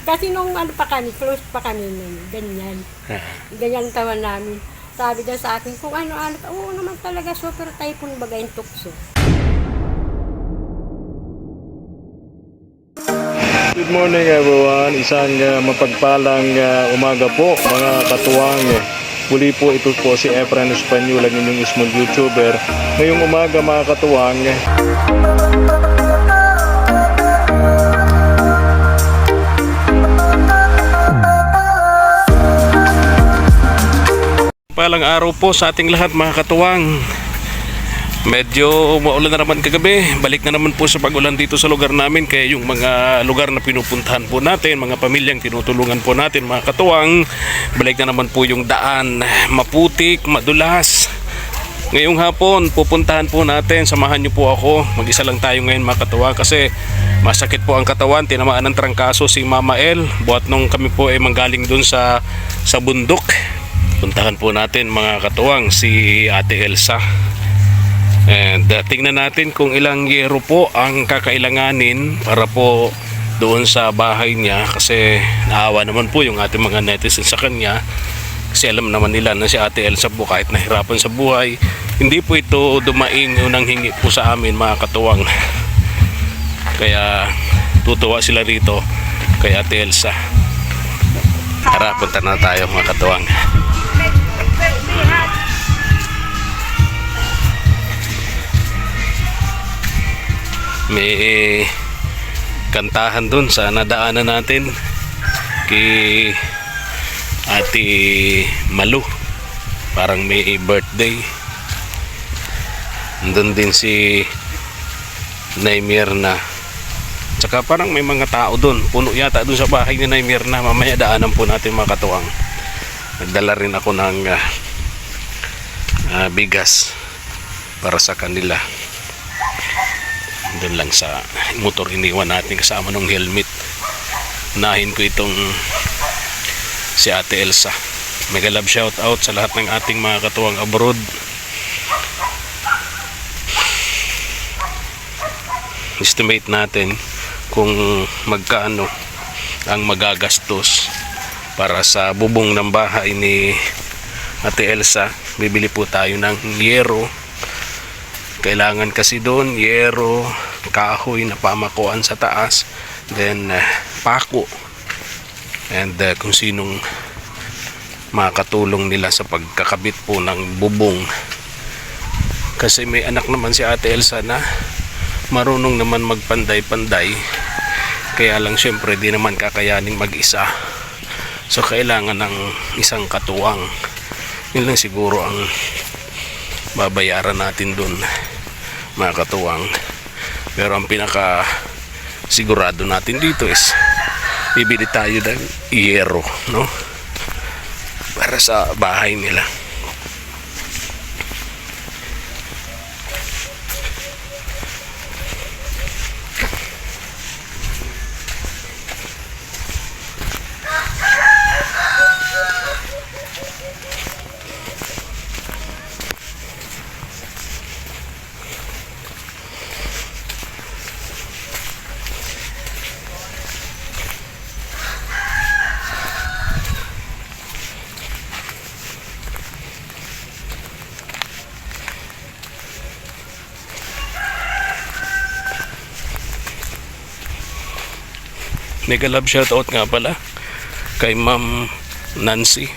Kasi nung ano pa kami, close pa kami nun, ganyan. Ganyan taman namin. Sabi niya sa akin, kung ano-ano, oo naman talaga, super typhoon baga yung tukso. Good morning everyone, isang mapagpalang umaga po mga katuwang. Muli po ito po si Efren Espanyol, ang inyong small YouTuber. Ngayong umaga mga katuwang, palang araw po sa ating lahat mga katuwang. Medyo maulan na naman kagabi. Balik na naman po sa pag-ulan dito sa lugar namin. Kaya yung mga lugar na pinupuntahan po natin, mga pamilyang tinutulungan po natin mga katuwang, balik na naman po yung daan. Maputik, madulas. Ngayong hapon pupuntahan po natin. Samahan nyo po ako. Mag-isa lang tayo ngayon mga katuwang kasi masakit po ang katawan. Tinamaan ng trangkaso si Mama El. Buhat nung kami po ay manggaling dun sa bundok. Puntahan po natin mga katuwang si Ate Elsa. And tingnan natin kung ilang yero po ang kakailanganin para po doon sa bahay niya, kasi naawa naman po yung ating mga netizens sa kanya, kasi alam naman nila na si Ate Elsa po kahit nahirapan sa buhay, hindi po ito dumaing unang hingi po sa amin mga katuwang. Kaya tutuwa sila rito kay Ate Elsa. Tara, punta na tayo mga katuwang. May kantahan dun sa nadaanan natin kay Ate Malu, parang may birthday. Nandun din si Nay Mirna, tsaka parang may mga tao dun, puno yata dun sa bahay ni Nay Mirna. Mamaya daanan po natin mga katuwang. Nagdala rin ako ng bigas para sa kanila. Doon lang sa motor iniwan natin kasama ng helmet. Unahin ko itong si Ate Elsa. Mega love shout out sa lahat ng ating mga katuwang abroad. Estimate natin kung magkano ang magagastos para sa bubong ng bahay ni Ate Elsa. Bibili po tayo ng yero. Kailangan kasi doon yero, kahoy na pamakuan sa taas, then pako, and kung sinong makatulong nila sa pagkakabit po ng bubong. Kasi may anak naman si Ate Elsa na marunong naman magpanday-panday, kaya lang syempre di naman kakayaning mag-isa, so kailangan ng isang katuwang. Yun lang siguro ang babayaran natin dun mga katuwang. Pero ang pinaka sigurado natin dito is bibili tayo ng yero, no, para sa bahay nila. Mega love shoutout nga pala kay Ma'am Nancy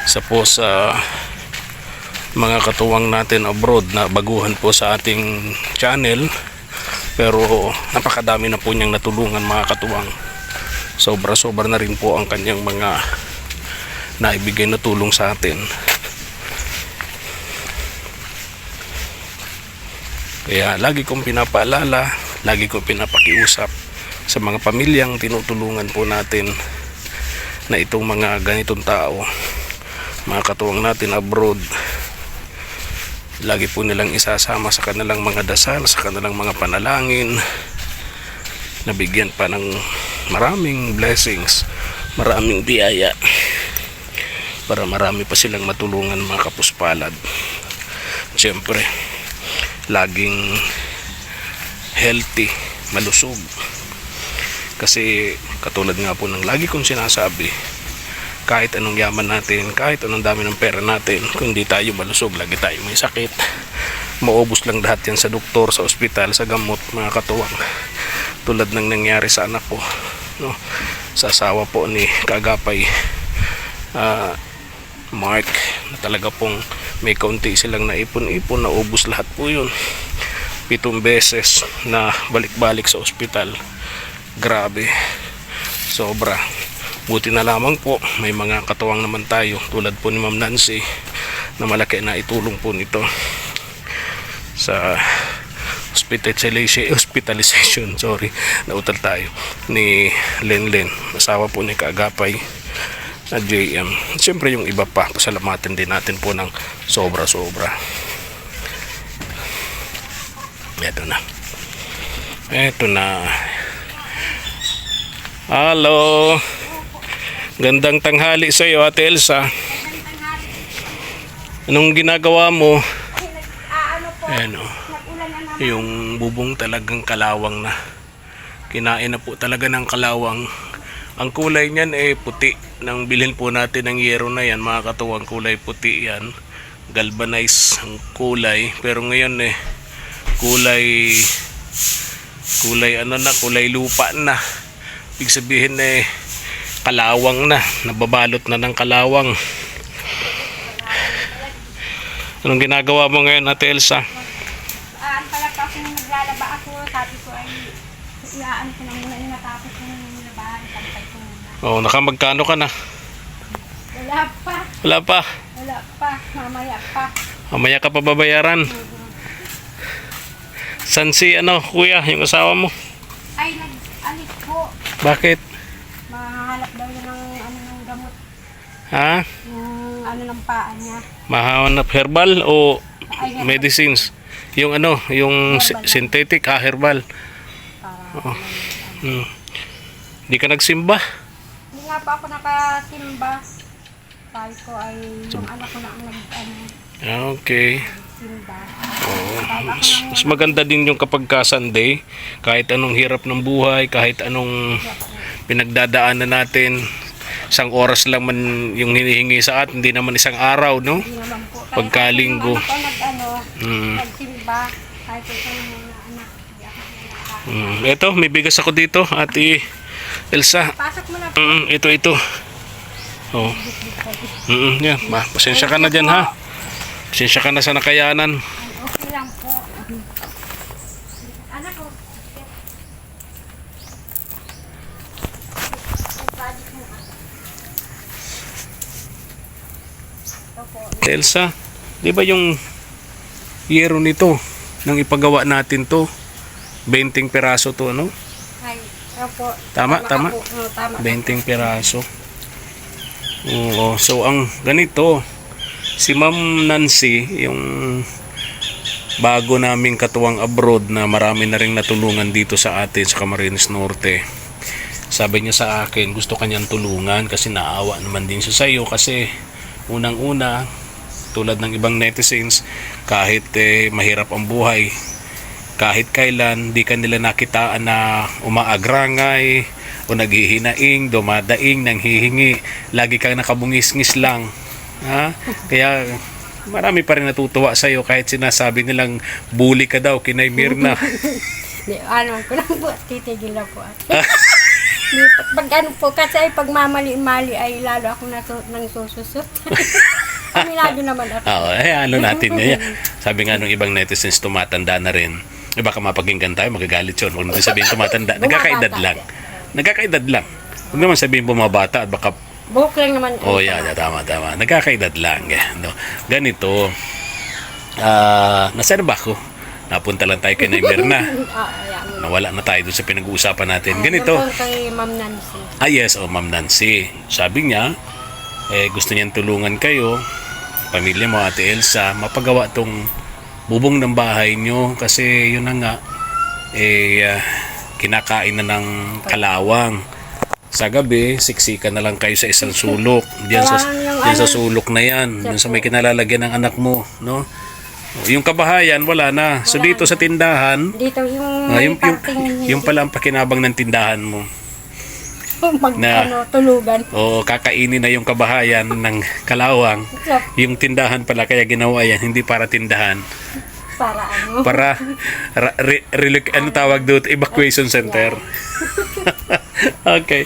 sa po sa mga katuwang natin abroad na baguhan po sa ating channel, pero napakadami na po niyang natulungan mga katuwang. Sobra-sobra na rin po ang kanyang mga naibigay na tulong sa atin. Kaya lagi kong pinapaalala, lagi kong pinapakiusap sa mga pamilyang tinutulungan po natin na itong mga ganitong tao, mga katuwang natin abroad, lagi po nilang isasama sa kanilang mga dasal, sa kanilang mga panalangin, nabigyan pa ng maraming blessings, maraming biyaya, para marami pa silang matulungan mga kapuspalad. Siyempre laging healthy, malusog, Kasi katulad nga po ng lagi kong sinasabi, kahit anong yaman natin, kahit anong dami ng pera natin, kung di tayo malusog, lagi tayo may sakit, maubos lang lahat yan sa doktor, sa ospital, sa gamot, mga katuwang. Tulad ng nangyari sa anak ko, no? Sa asawa po ni Kagapay Mark, na talaga pong may kaunti silang naipon-ipon, naubos lahat po yun. 7 beses na balik-balik sa ospital. Grabe, sobra. Buti na lamang po may mga katuwang naman tayo tulad po ni Ma'am Nancy na malaki na itulong po nito sa hospitalization, sorry, nautal tayo, ni Lenlen, asawa po ni Kagapay at JM. Siyempre yung iba pa, pasalamatan din natin po ng sobra-sobra. Eto na. Hello, gandang tanghali sa iyo, Ate Elsa. Anong ginagawa mo? Ayan o, yung bubong talagang kalawang na. Kinain na po talaga ng kalawang. Ang kulay niyan puti. Nang bilhin po natin ng yero na yan, mga katuwang, kulay puti yan. Galvanize ang kulay. Pero ngayon kulay kulay lupa na. Ibig sabihin kalawang na, nababalot na ng kalawang. Anong ginagawa mo ngayon, Ate Elsa? Pala pa ako naglalaba ako, sabi ko ay iyaan ko na muna yung natapos ko ng labahan, pantay ko muna. Nakamagkano ka na? Wala pa. Wala pa? Wala pa, mamaya pa. Mamaya ka pa babayaran? San si kuya, yung asawa mo? Ay, nag-alis po. Bakit? Mahanap daw yun ng gamot. Ha? Yung ng paa niya. Mahanap herbal o Ay, herbal. medicines? Yung yung synthetic, herbal. Para Di ka nagsimba? hindi nga pa ako nakasimba. Sabi ko ay yung anak ko na ang Okay. simba. Mas maganda din yung kapag Sunday, kahit anong hirap ng buhay, kahit anong pinagdadaanan natin, isang oras lang man yung hinihingi sa atin, hindi naman isang araw, no? Hindi naman po. Kaya Pagkalinggo. Yung anak ko nagsimba. Kahit ito yung mga anak. Hindi ako Ito, may bigas ako dito, Ate Elsa. pasok mo na po. Ito. Oh. Yan, pasensya ka na dyan, ha? Pasensya ka na sa nakayanan. Okay lang po. Anak ko. Elsa, di ba yung yero nito, nang ipagawa natin to, 20 peraso to, ano? Ay, opo. Tama. Tama. 20 peraso. Oo, so ang ganito, si Ma'am Nancy, yung bago naming katuwang abroad na marami na rin natulungan dito sa atin sa Camarines Norte. Sabi niya sa akin, gusto kanyang tulungan kasi naawa naman din siya sa iyo kasi unang-una, tulad ng ibang netizens, kahit mahirap ang buhay, kahit kailan di ka nila nakitaan na umaagrangay o naghihinaing, dumadaing, nanghihingi, lagi kang nakabungis-ngis lang, ha? Kaya marami pa rin natutuwa sa iyo kahit sinasabi nilang bully ka daw kinay Mirna. Ano ko lang po, titigil lang po. Pag ano po, kasi pag mamali-mali ay lalo ako nang sususot. Aminado naman ako. Oo, natin yan. Sabi nga nung ibang netizens, tumatanda na rin. Baka mapakinggan tayo, magagalit yun. Huwag natin sabihin tumatanda. Nagkakaedad lang. Huwag naman sabihin bumabata at baka... Buhok lang naman. Tama. Nagkakaedad lang. No? Ganito. Nasaan ba ako? Napunta lang tayo kay Mirna. Nawala na tayo doon sa pinag-uusapan natin. Ganito. Kay Ma'am Nancy. Yes, Ma'am Nancy. Sabi niya, gusto niyang tulungan kayo, pamilya mo, Ate Elsa, mapagawa tong bubong ng bahay nyo kasi yun na nga, kinakain na ng kalawang. Sa gabi, siksikan na lang kayo sa isang sulok. Diyan sa sulok na yan. Diyan sa may kinalalagyan ng anak mo, no? Yung kabahayan, wala na. So dito sa tindahan, Dito yung yung pala ang pakinabang ng tindahan mo. Na- tulugan. O kakainin na yung kabahayan ng Kalawang. So, Yung tindahan pala kaya ginawa yan, hindi para tindahan. para ano? Para ano tawag doon? Evacuation center. Okay.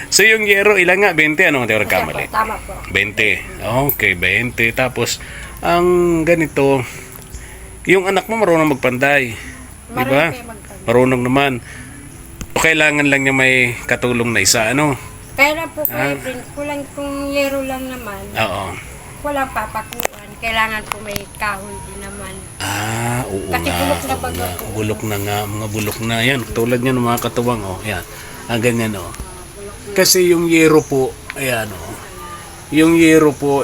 So yung yero, ilan nga? 20? Ano ang tawag kamali? Tama po. 20. Okay, 20. Tapos, ang ganito, yung anak mo marunong magpanday. Di ba? Marami kayo magtanong. Marunong naman. O kailangan lang niya may katulong na isa, ano? Kaya lang po, Kuya Prince, kulang kung yero lang naman. Oo. Walang papakuan. Kailangan po may kahoy din naman. Oo Kasi nga. bulok na oo baga nga. po. Bulok na nga, mga bulok na yan. Tulad niyan ng mga katuwang, oh. Yan. Ganyan, oh. Kasi yung yero po, ayan, oh. Yung yero po,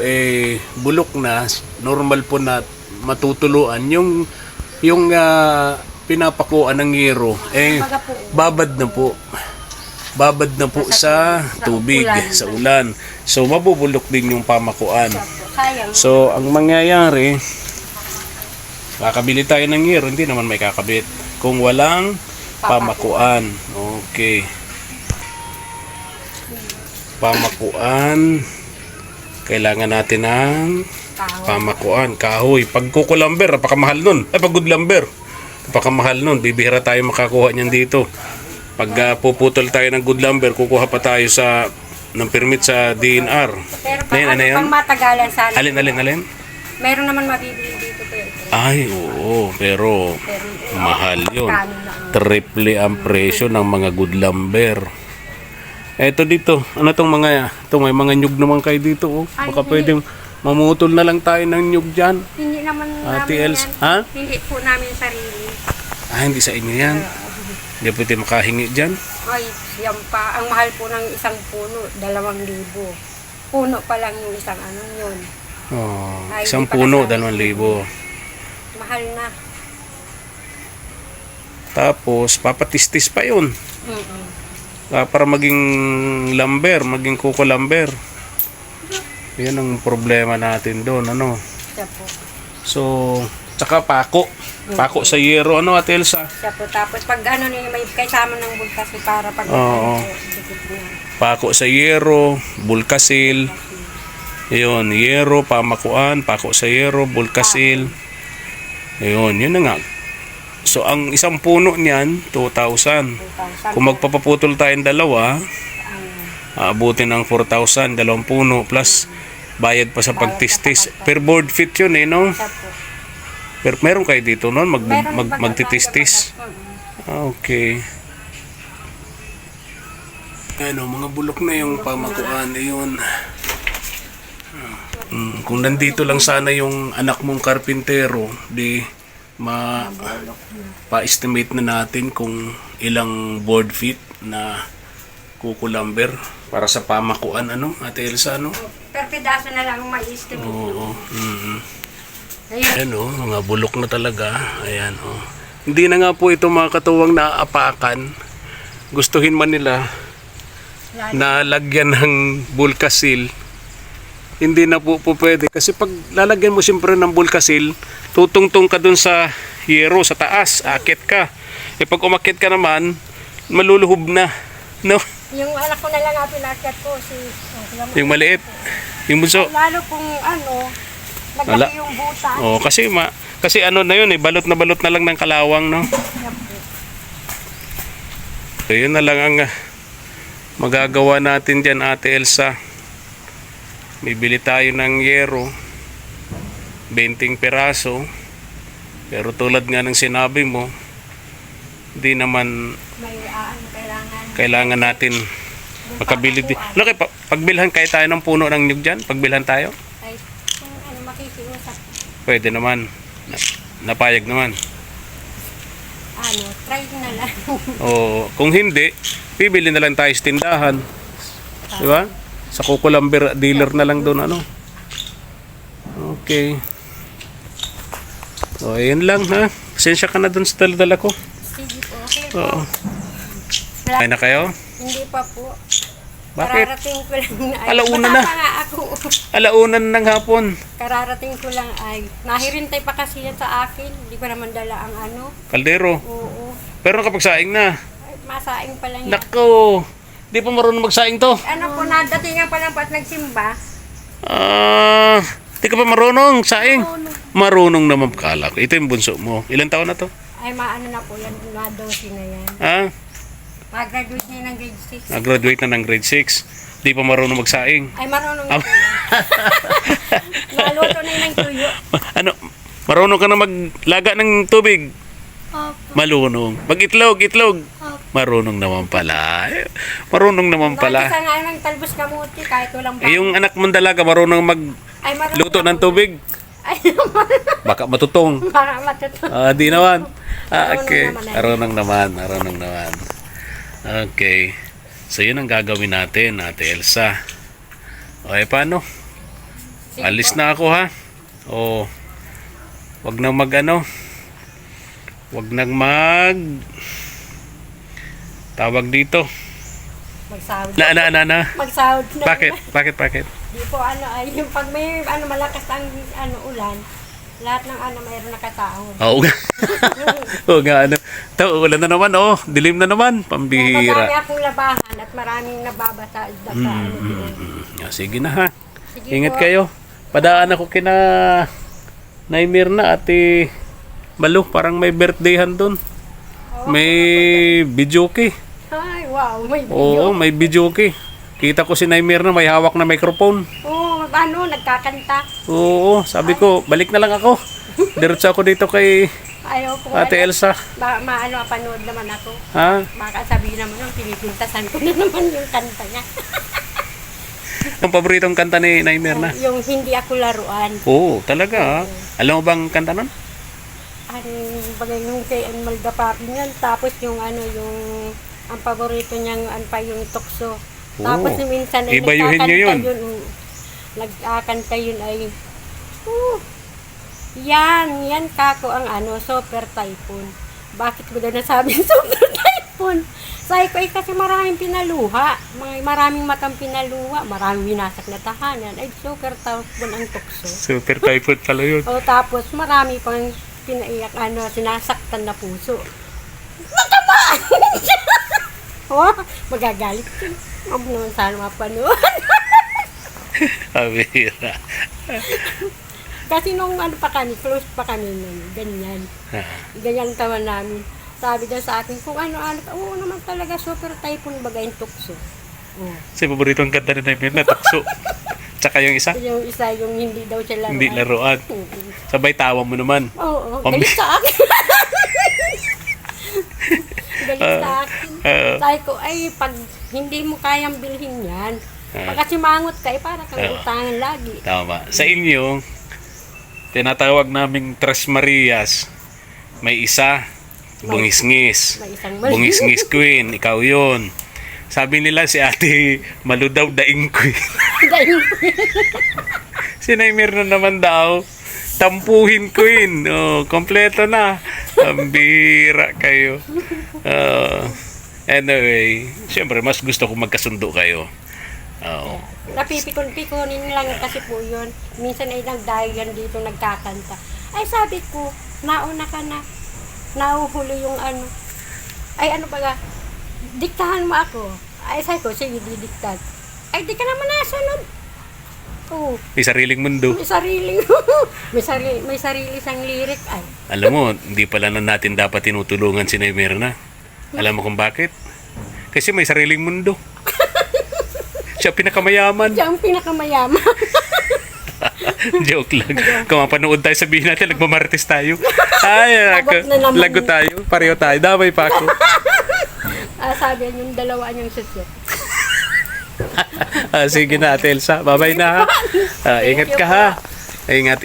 bulok na. Normal po na matutuluan. Yung pinapakuan ng yero, Baga po, babad na po. Babad na po sa tubig, sa ulan. So, mabubulok din yung pamakuan. sayang. So, ang mangyayari, kakabili tayo ng yero, hindi naman may kakabit. Kung walang pamakuan. Okay. Pamakuan. Kailangan natin ng pamakuan. Kahoy. Pag kukulamber, napakamahal nun. Pag goodlamber, napakamahal nun. Bibihira tayo makakuha niyan dito. Pag puputol tayo ng goodlamber, kukuha pa tayo ng permit sa DNR. Pero Ano yan? pang matagalan sana. Alin? Meron naman mabibili dito, Kuya Prince. Ay, oo. Pero mahal yun. Kano na ang Triple ang presyo ng mga good lumber. Eto dito. Ano tong mga... Ito, may mga nyug naman kayo dito. Oh. Ay, Baka hindi. pwedeng mamutol na lang tayo ng nyug dyan. Hindi naman Ate namin Els, yan. ha? Hindi po namin sarili. Hindi sa inyo yan. Hindi pwede makahingi dyan. Ay, yan pa. Ang mahal po ng isang puno, 2,000. Puno pa lang yung isang ano yun. Oh, Ay, isang hindi pa puno, kasama. 2,000. Mahal na. Tapos, papatistis pa yun. Mm-mm. Para maging lumber, maging kuko lumber. Yan ang problema natin doon, ano. Siya po. So, tsaka pako. Pako sa yero, ano, Ate Elsa? Siya po. Tapos pag ano niya, may kasama ng bulkas para pag Oo. dikit niya. Pako sa yero, bulkasil. Yun, yero, pamakuan, pako sa yero, bulkasil. Yun na nga. So, ang isang puno niyan, 2,000. 2,000. Kung magpapaputol tayong dalawa, aabutin ng 4,000, dalawang puno, plus bayad pa sa pagtistis. Per board feet yun, no? Siya po. Pero meron kayo dito noon, Meron magtitistis. Mm-mm. Okay. Ano, mga bulok na yung pamakuan, yun. Kung nandito lang sana yung anak mong karpintero, di pa-estimate na natin kung ilang board feet na kukulamber para sa pamakuan, ano, Ate Elsa, ano? Per pedaso na lang ma-estimate. Oo. Ayun. Ayan, oh, mga bulok na talaga. Ayan, oh. Hindi na nga po ito mga katuwang naaapakan. Gustuhin man nila na lagyan ng bulkasil, hindi na po pwede. Kasi pag lalagyan mo siyempre ng bulkasil, tutungtong ka dun sa yero, sa taas, akit ka. Pag umakit ka naman, maluluhub na. No? Yung anak ko na lang nga pinakyat ko, Yung maliit. Yung bunso. lalo kung ano, naglaki yung buta. Oh, kasi ano na yun, balot na lang ng kalawang, no? Yan po. So, yun na lang ang magagawa natin dyan, Ate Elsa. Bibili tayo ng yero, 20 peraso. Pero tulad nga ng sinabi mo, hindi naman May kailangan natin makabili din. Ano kayo, pagbilhan kayo tayo ng puno ng nyug dyan? Pagbilhan tayo? ay, kung ano, makikiusap. Pwede naman. Napayag naman. Ano, try na lang. O kung hindi, bibili na lang tayo sa tindahan. Di ba? Sa kukulamber dealer na lang doon, ano. Okay. O, ayan lang, ha. Pasensya ka na doon sa dala ko. Sige po, okay po. Oo. Kaya na kayo? Hindi pa po. Bakit? Kararating ko lang na ay. Alauna Bata na. pa nga ako. Alaunan ng hapon. Kararating ko lang ay. Nahirintay pa kasi yan sa akin. Hindi ko naman dala ang ano. Kaldero. Oo. Pero nakapagsaing na. Ay, masaing pa lang yan. Nako. Di pa marunong magsaing to. Ano po, nadatingan pa lang po at nagsimba. Di ka pa marunong saing? Marunong naman kala ko. Ito yung bunso mo. Ilan taon na to? Ay, maano na po yan, na 12 na yan. Ha? Mag-graduate na yun ng grade 6. Nag-graduate na ng grade 6. Di pa marunong magsaing. Ay, marunong na po yan. Naluto na yun ng tuyo. Ano? Marunong ka na maglaga ng tubig? Opo. Malunong. Mag-itlog, itlog. Opo. Marunong naman pala. Marunong naman Pala. pala. Isa nga ng talbos kamuti kahit walang Eh, yung anak mong dalaga marunong Ay, marunong magluto na ng po. tubig. Ay, Baka matutong. para matuto. Di naman. Okay. Marunong naman, Marunong naman. Okay. So, yun ang gagawin natin, Ate Elsa. Okay, paano? Sige Alis po. na ako, ha? O, wag nang wag nang tawag dito. Magsahod. Na. Magsahod na. Bakit? Di po ay yung pag may malakas ang ulan, lahat ng mayroon nakasahod. Oo nga. Oo nga, ulan na naman, dilim na naman. Marami Pambihira. akong labahan at maraming nababasa sa doon. Sige na, ha? Sige Ingat po. kayo. Padaan ako kina Naimirna, Ate Malu. Parang may birthdayhan doon. May videoke. Ay, wow, may Oo, video. may videoke. Kita ko si Naimirna may hawak na microphone. Oo, nagkakanta. Oo, sabi ko, balik na lang ako. Diretso ako dito kay Ayaw ko. Ate Elsa. Panood naman ako. Ha? Baka sabihin naman yung pinipintasan ko na naman yung kanta niya. Ang paboritong kanta ni Naimirna? Yung hindi ako laruan. Oo, talaga, ha? Alam mo bang kanta nun? Bagay nung kay Amalda Papi niyan. Tapos yung ang paborito niyang yung tukso. Tapos minsan ay Ibayuhin niyo yun. Nagkakanta yun ay, yan kako ang Super Typhoon. Bakit ko daw nasabing Super Typhoon? Sabi ko, kasi maraming pinaluha. Maraming matang pinaluha. Maraming winasak na tahanan. Ay, Super Typhoon ang tukso. Super typhoon pala yun. O tapos marami pang pinaiyak, sinasaktan na puso. Matama! Magagalit yun. Huwag naman sana mapanood. Abira. Kasi nung close pa kami nun, ganyan. Ganyan tawa namin. Sabi daw sa akin, kung oo naman talaga, Super Typhoon bagay yung tukso. Si paboritong kanta ni Naimirna, takso. Tsaka yung isa, Yung isa, yung hindi daw siya laruan. hindi laruan. Sabay tawa mo naman. Oo, Pambi- galit sa akin. Galit sa akin. Sabi ko, pag hindi mo kayang bilhin yan, pagka simangot ka, para kang utangan lagi. Tama. Sa inyo, tinatawag naming Tres Marias. May isa, Bungisngis. May isang mali. Bungisngis Queen, ikaw yun. Sabi nila si Ate Malu daw daing queen. Dahil Si Naimirna naman daw, tampuhin queen. Kompleto na. Ambira kayo. Anyway, syempre mas gusto ko magkasundo kayo. napipikon-pikonin lang kasi po yun. Minsan ay nagdahilan dito nagkakanta. Ay sabi ko, nauna ka na. Nauhuli yung Ay baga, diktahan mo ako. Ay sabi ko, sige didiktat. Ay di ka naman nasunod. Oo. May sariling mundo. May sariling may sarili sang lyric ay. Alam mo, hindi pala na natin dapat tinutulungan si Naimirna. Alam mo kung bakit? Kasi may sariling mundo. Siya pinakamayaman. Siya ang pinakamayaman. Joke lang. Kung mapanood tayo, sabihin natin, nagmamartes tayo. Ay, Lagot na naman. lagot tayo. Pareho tayo. Damay pa ako. Sabi niya yung dalawa niyang susot. Sige na, Ate Elsa. Bye-bye na, ha? Ingat you ka, ha? Ingat.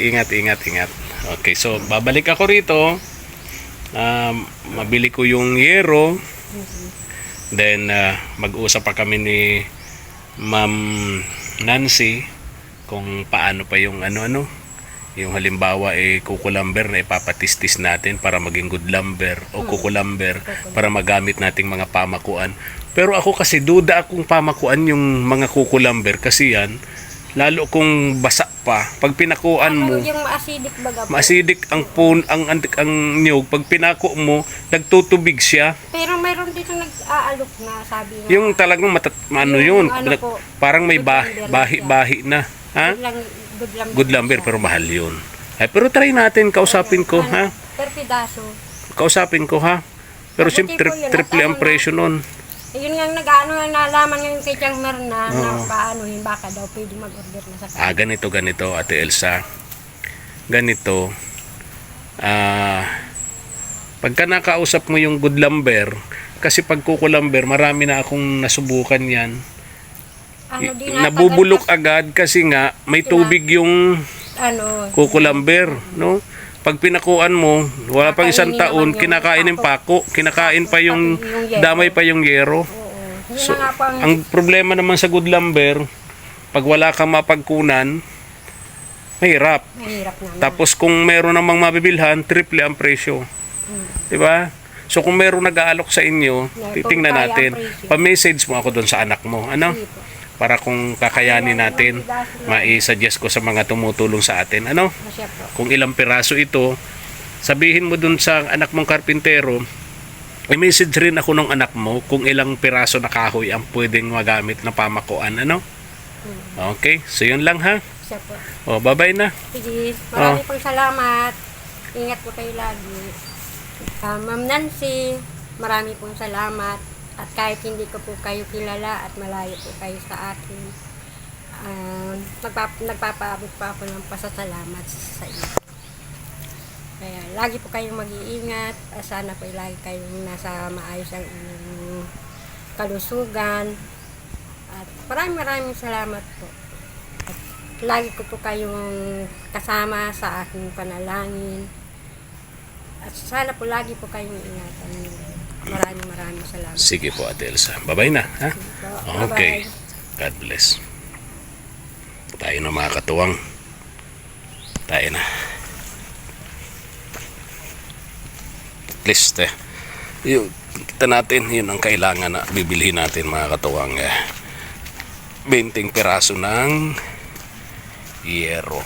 Okay, so, babalik ako rito. Mabili ko yung yero. Then, mag-usap pa kami ni Ma'am Nancy kung paano pa yung yung halimbawa kukulamber na ipapatistis natin para maging good lumber o kukulamber para magamit nating mga pamakuan. Pero ako kasi duda akong pamakuan yung mga kukulamber kasi yan lalo kung basa pa, pag pinakuan mo, Yung acidic baga po. ma-acidic ang niyog. Pag pinako mo, nagtutubig siya. Pero mayroon dito nag-aalok na, sabi nga. Yung talagang ano yun, Ano po, parang may good lumber na siya. bahi na. Ha? Good lumber Good lumber, siya. pero mahal yun. Ay, pero try natin, kausapin ko, ha? Per pedaso. Kausapin ko, ha? Pero Mabuti siyempre, po yun, triple at ang ano presyo nun. Yun nga nag-ano nga nalaman ngayon kay Tiang Merna na paano yun, baka daw pwede mag-order na sa Ganito, Ate Elsa. Ganito. Pagka nakausap mo yung good lumber, kasi pag kuko lumber, marami na akong nasubukan yan. ano din Nabubulok agad kasi nga may tubig yung ano kuko lumber, no? Pag pinakuan mo, wala pang isang Kakainin taon, naman yung kinakain ng pako, kinakain pa yung, Pati yung yero. damay pa yung yero. oo. Yun So, na nga po ang problema naman sa good lumber, pag wala kang mapagkunan, mahirap. mahirap naman. Tapos kung meron namang mabibilhan, triple ang presyo. 'Di ba? So kung meron nag-aalok sa inyo, titingnan kung kaya natin. ang presyo. Pa-message mo ako doon sa anak mo, ano? Sige po. Para kung kakayanin natin, mai-suggest ko sa mga tumutulong sa atin, ano? Masya po. Kung ilang piraso ito, sabihin mo doon sa anak mong karpintero, i-message rin ako ng anak mo kung ilang piraso na kahoy ang pwedeng magamit na pamakuan, ano? Okay, so yun lang ha. Masya po. O, bye-bye na. Sige, maraming pong salamat. Ingat po kayo lagi. Ma'am Nancy, marami pong salamat. At kahit hindi ko po kayo kilala at malayo po kayo sa akin, nagpapaabot pa ako ng pasasalamat sa inyo. Kaya lagi po kayong mag-iingat. Sana po lagi kayong nasa maayos ang inyong kalusugan. At maraming salamat po. At lagi ko po kayong kasama sa aking panalangin. At sana po lagi po kayong ingatan. Maraming salamat. Sige po, Ate Elsa. Bye-bye na, ha? Bye-bye. Okay. God bless. Tayo na mga katuwang. Tayo na. At least, kita natin, yun ang kailangan na bibilhin natin mga katuwang. 20 piraso ng yero.